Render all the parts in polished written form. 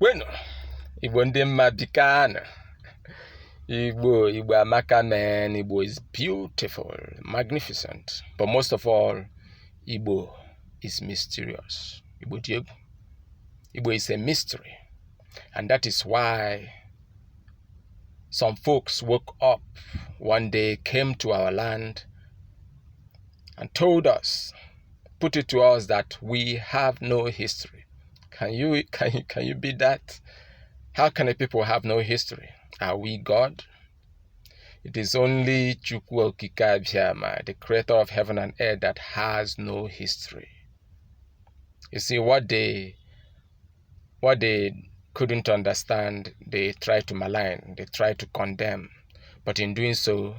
Bueno, Igbo ndị mma bikana. Igbo amaka, man. Igbo is beautiful, magnificent. But most of all, Igbo is mysterious. Igbo is a mystery. And that is why some folks woke up one day, came to our land, and told us, put it to us that we have no history. Can you beat that? How can a people have no history? Are we God? It is only Chukwu Okike Abiyama, the creator of heaven and earth, that has no history. You see, what they couldn't understand, they tried to malign, they tried to condemn. But in doing so,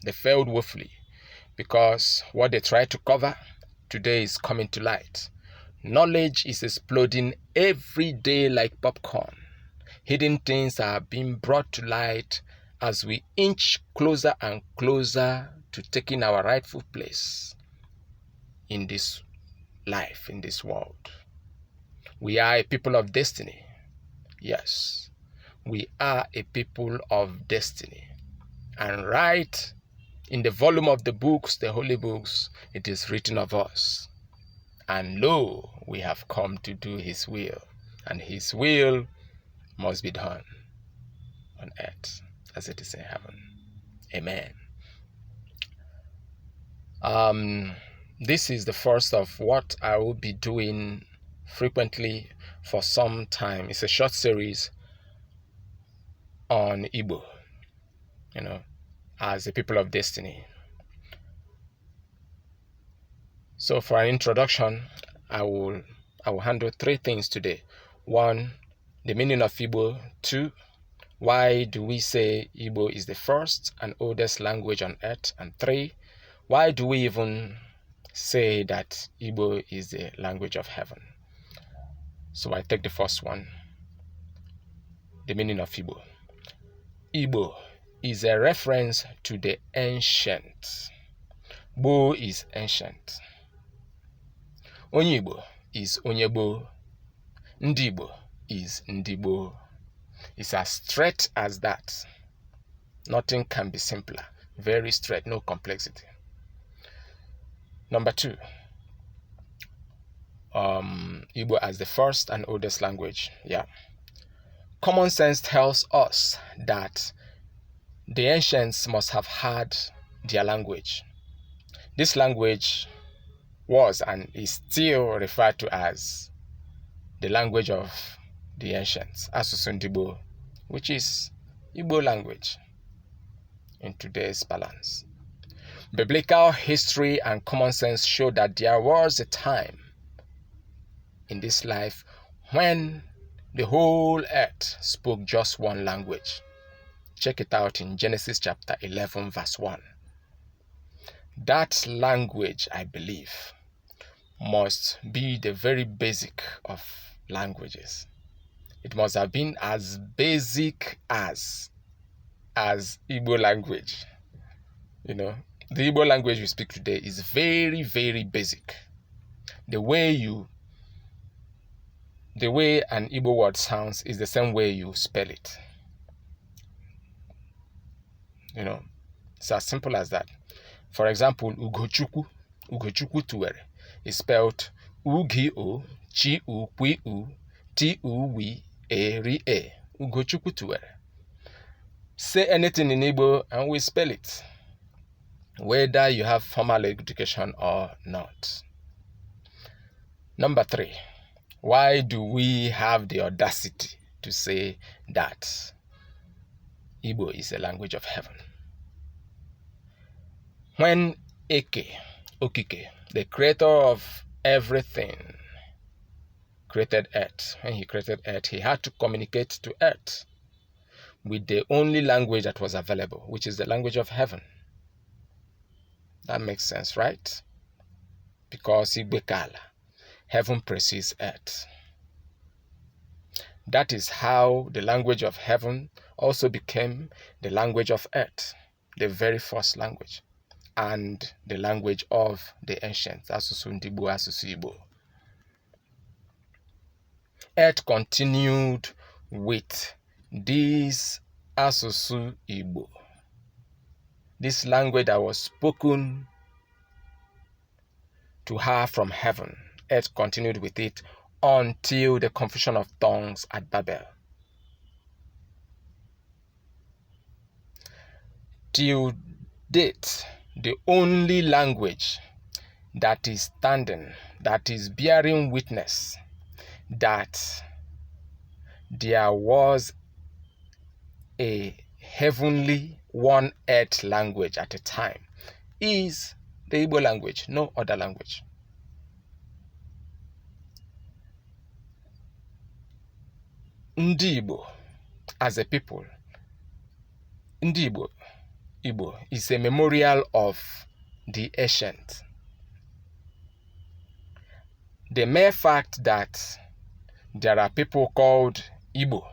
they failed woefully, because what they tried to cover today is coming to light. Knowledge is exploding every day like popcorn. Hidden things are being brought to light as we inch closer and closer to taking our rightful place in this life, in this world. We are a people of destiny. Yes, we are a people of destiny. And right in the volume of the books, the holy books, it is written of us. And lo, we have come to do his will. And his will must be done on earth as it is in heaven. Amen. This is the first of what I will be doing frequently for some time. It's a short series on Igbo, as a people of destiny. So for an introduction, I will handle three things today. 1, the meaning of Igbo. 2, why do we say Igbo is the first and oldest language on earth? And 3, why do we even say that Igbo is the language of heaven? So I take the first one, the meaning of Igbo. Igbo is a reference to the ancient. Bo is ancient. Onyibo is Onyebo. Ndigbo is Ndigbo. It's as straight as that. Nothing can be simpler. Very straight, no complexity. Number 2, Igbo as the first and oldest language. Yeah. Common sense tells us that the ancients must have had their language. This language was and is still referred to as the language of the ancients, Asusu Ndigbo, which is Igbo language in today's balance. Biblical history and common sense show that there was a time in this life when the whole earth spoke just one language. Check it out in Genesis chapter 11, verse 1. That language, I believe, must be the very basic of languages. It must have been as basic as Igbo language. The Igbo language we speak today is very, very basic. The way an Igbo word sounds is the same way you spell it. It's as simple as that. For example, Ugochukwu tuwere is spelled Ugio Chi U Kwi U T U Wi E Ri E. Ugochukwu tuwere. Say anything in Igbo and we spell it, whether you have formal education or not. Number 3, why do we have the audacity to say that Igbo is a language of heaven? When Okike, the creator of everything, created earth, when he created earth, he had to communicate to earth with the only language that was available, which is the language of heaven. That makes sense, right? Because Igbekala, heaven precedes earth. That is how the language of heaven also became the language of earth, the very first language, and the language of the ancients, Asusu Ndigbo, Asusu Igbo. Earth continued with this Asusu Igbo, this language that was spoken to her from heaven. Earth continued with it until the confusion of tongues at Babel. Till date, the only language that is standing, that is bearing witness that there was a heavenly one earth language at a time, is the Igbo language, no other language. Ndigbo, as a people, Ndigbo, Igbo, is a memorial of the ancient. The mere fact that there are people called Igbo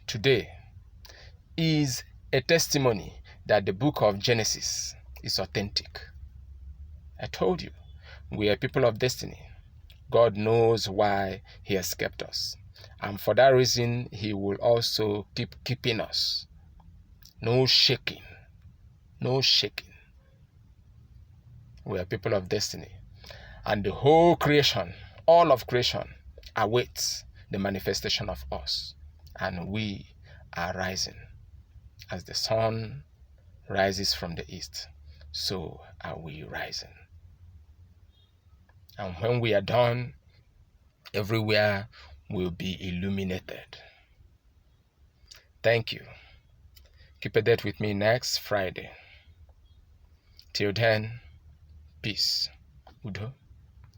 today is a testimony that the book of Genesis is authentic. I told you, we are people of destiny. God knows why He has kept us. And for that reason, He will also keep keeping us. No shaking. No shaking. We are people of destiny. And the whole creation, all of creation, awaits the manifestation of us. And we are rising. As the sun rises from the east, so are we rising. And when we are done, everywhere will be illuminated. Thank you. Keep a date with me next Friday. Till then, peace. Udo.